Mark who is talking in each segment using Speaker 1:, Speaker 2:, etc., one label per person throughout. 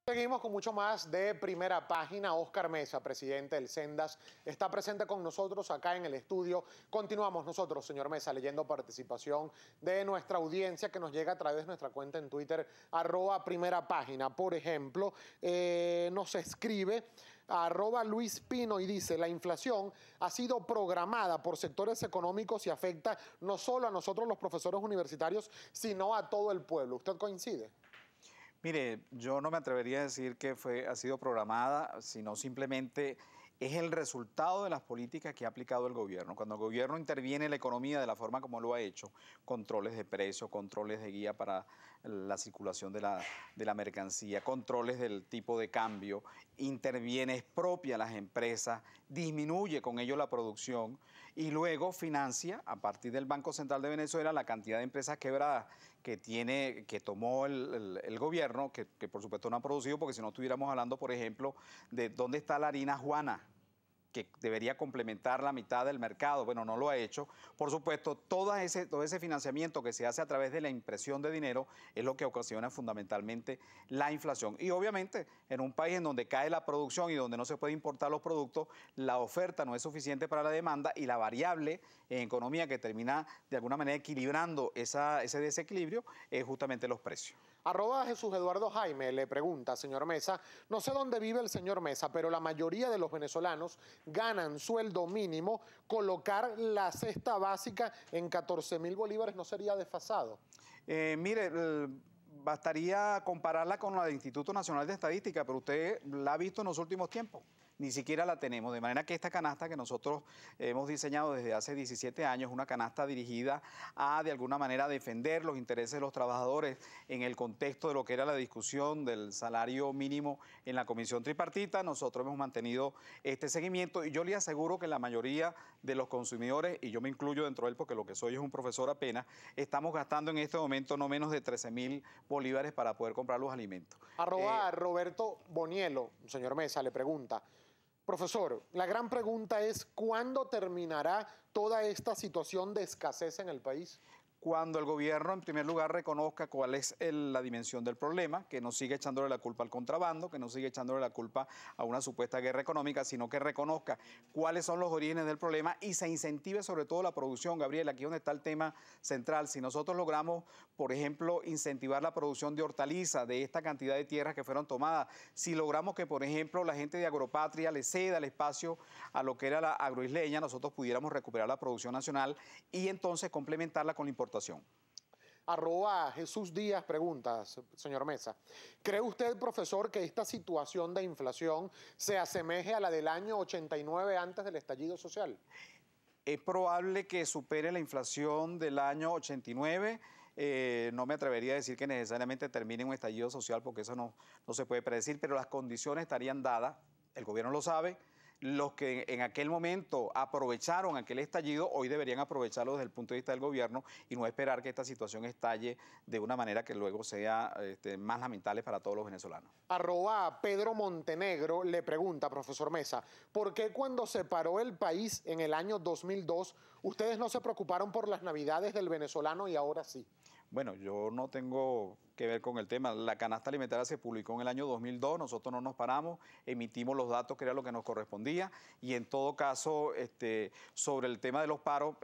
Speaker 1: Seguimos con mucho más de Primera Página. Oscar Mesa, presidente del Sendas, está presente con nosotros acá en el estudio. Continuamos nosotros, señor Mesa, leyendo participación de nuestra audiencia que nos llega a través de nuestra cuenta en Twitter, @primerapágina. Por ejemplo, nos escribe @Luis Pino y dice: la inflación ha sido programada por sectores económicos y afecta no solo a nosotros los profesores universitarios, sino a todo el pueblo. ¿Usted coincide?
Speaker 2: Mire, yo no me atrevería a decir que ha sido programada, sino simplemente es el resultado de las políticas que ha aplicado el gobierno. Cuando el gobierno interviene en la economía de la forma como lo ha hecho, controles de precios, controles de guía para la circulación de la mercancía, controles del tipo de cambio, interviene, expropia a las empresas, disminuye con ello la producción y luego financia, a partir del Banco Central de Venezuela, la cantidad de empresas quebradas que tomó el gobierno, que por supuesto no han producido, porque si no estuviéramos hablando, por ejemplo, de dónde está la harina Juana, que debería complementar la mitad del mercado. Bueno, no lo ha hecho. Por supuesto, todo ese financiamiento que se hace a través de la impresión de dinero es lo que ocasiona fundamentalmente la inflación. Y obviamente, en un país en donde cae la producción y donde no se puede importar los productos, la oferta no es suficiente para la demanda y la variable en economía que termina de alguna manera equilibrando ese desequilibrio es justamente los precios.
Speaker 1: @Jesús Eduardo Jaime le pregunta, señor Mesa: no sé dónde vive el señor Mesa, pero la mayoría de los venezolanos ganan sueldo mínimo. ¿Colocar la cesta básica en 14.000 bolívares no sería desfasado?
Speaker 2: Mire, bastaría compararla con la del Instituto Nacional de Estadística, pero usted la ha visto en los últimos tiempos. Ni siquiera la tenemos, de manera que esta canasta que nosotros hemos diseñado desde hace 17 años, una canasta dirigida a, de alguna manera, defender los intereses de los trabajadores en el contexto de lo que era la discusión del salario mínimo en la Comisión Tripartita. Nosotros hemos mantenido este seguimiento y yo le aseguro que la mayoría de los consumidores, y yo me incluyo dentro de él porque lo que soy es un profesor apenas, estamos gastando en este momento no menos de 13.000 bolívares para poder comprar los alimentos.
Speaker 1: Roberto Bonielo, señor Mesa, le pregunta: profesor, la gran pregunta es, ¿cuándo terminará toda esta situación de escasez en el país?
Speaker 2: Cuando el gobierno, en primer lugar, reconozca cuál es la dimensión del problema, que no sigue echándole la culpa al contrabando, que no sigue echándole la culpa a una supuesta guerra económica, sino que reconozca cuáles son los orígenes del problema y se incentive sobre todo la producción. Gabriel, aquí es donde está el tema central. Si nosotros logramos, por ejemplo, incentivar la producción de hortalizas, de esta cantidad de tierras que fueron tomadas, si logramos que, por ejemplo, la gente de Agropatria le ceda el espacio a lo que era la agroisleña, nosotros pudiéramos recuperar la producción nacional y entonces complementarla con la importación.
Speaker 1: @Jesús Díaz pregunta, señor Mesa: ¿cree usted, profesor, que esta situación de inflación se asemeje a la del año 89 antes del estallido social?
Speaker 2: Es probable que supere la inflación del año 89. No me atrevería a decir que necesariamente termine un estallido social porque eso no se puede predecir, pero las condiciones estarían dadas, el gobierno lo sabe. Los que en aquel momento aprovecharon aquel estallido, hoy deberían aprovecharlo desde el punto de vista del gobierno y no esperar que esta situación estalle de una manera que luego sea más lamentable para todos los venezolanos.
Speaker 1: @Pedro Montenegro le pregunta, profesor Mesa: ¿por qué cuando se paró el país en el año 2002, ustedes no se preocuparon por las navidades del venezolano y ahora sí?
Speaker 2: Bueno, yo no tengo que ver con el tema. La canasta alimentaria se publicó en el año 2002, nosotros no nos paramos, emitimos los datos que era lo que nos correspondía y en todo caso, sobre el tema de los paros,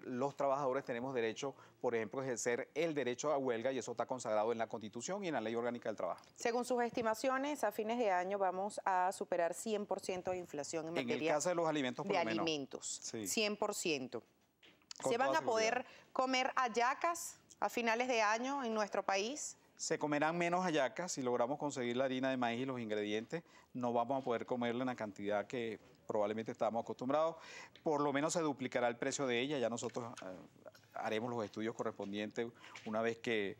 Speaker 2: los trabajadores tenemos derecho, por ejemplo, a ejercer el derecho a huelga y eso está consagrado en la Constitución y en la Ley Orgánica del Trabajo.
Speaker 3: Según sus estimaciones, a fines de año vamos a superar 100% de inflación en materia
Speaker 2: el caso de los alimentos, por
Speaker 3: de
Speaker 2: lo menos.
Speaker 3: alimentos,
Speaker 2: Sí.
Speaker 3: 100%.
Speaker 2: Con
Speaker 3: ¿Se van
Speaker 2: toda
Speaker 3: a poder
Speaker 2: seguridad.
Speaker 3: comer hallacas a finales de año en nuestro país?
Speaker 2: Se comerán menos hallacas si logramos conseguir la harina de maíz y los ingredientes. No vamos a poder comerla en la cantidad que probablemente estábamos acostumbrados. Por lo menos se duplicará el precio de ella. Ya nosotros haremos los estudios correspondientes una vez que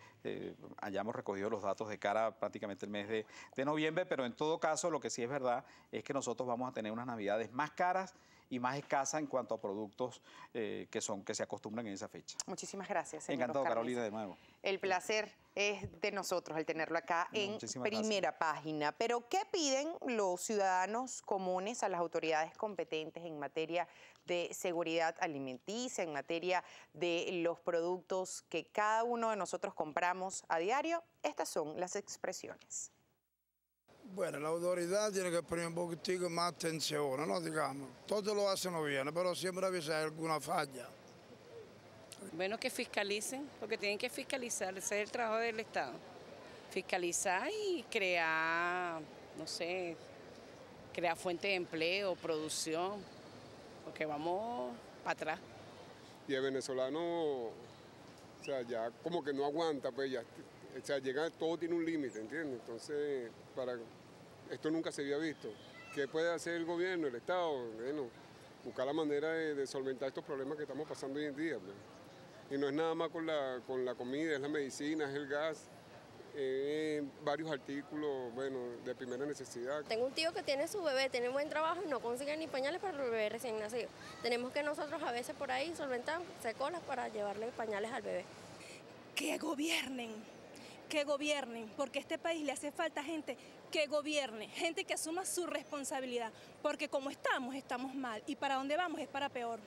Speaker 2: hayamos recogido los datos de cara prácticamente el mes de noviembre. Pero en todo caso, lo que sí es verdad es que nosotros vamos a tener unas navidades más caras y más escasa en cuanto a productos que se acostumbran en esa fecha.
Speaker 3: Muchísimas gracias, señor
Speaker 2: Encantado,
Speaker 3: Oscar
Speaker 2: Carolina,
Speaker 3: Mesa.
Speaker 2: de nuevo.
Speaker 3: El placer es de nosotros el tenerlo acá en
Speaker 2: Muchísimas
Speaker 3: Primera Página. Pero, ¿qué piden los ciudadanos comunes a las autoridades competentes en materia de seguridad alimenticia, en materia de los productos que cada uno de nosotros compramos a diario? Estas son las expresiones.
Speaker 4: Bueno, la autoridad tiene que poner un poquitico más atención, ¿no? Digamos, todo lo hacen bien, pero siempre a veces hay alguna falla.
Speaker 5: Bueno, que fiscalicen, porque tienen que fiscalizar, ese es el trabajo del Estado. Fiscalizar y crear, no sé, crear fuentes de empleo, producción, porque vamos para atrás.
Speaker 6: Y el venezolano, o sea, ya como que no aguanta, pues ya, o sea, llega, todo tiene un límite, ¿entiendes? Entonces, esto nunca se había visto. ¿Qué puede hacer el gobierno, el Estado? Bueno, buscar la manera de solventar estos problemas que estamos pasando hoy en día, pues. Y no es nada más con la comida, es la medicina, es el gas, varios artículos, bueno, de primera necesidad.
Speaker 7: Tengo un tío que tiene su bebé, tiene buen trabajo y no consigue ni pañales para el bebé recién nacido. Tenemos que nosotros a veces por ahí solventar, hacer colas para llevarle pañales al bebé.
Speaker 8: Que gobiernen, porque a este país le hace falta gente que gobierne, gente que asuma su responsabilidad, porque como estamos mal y para dónde vamos es para peor.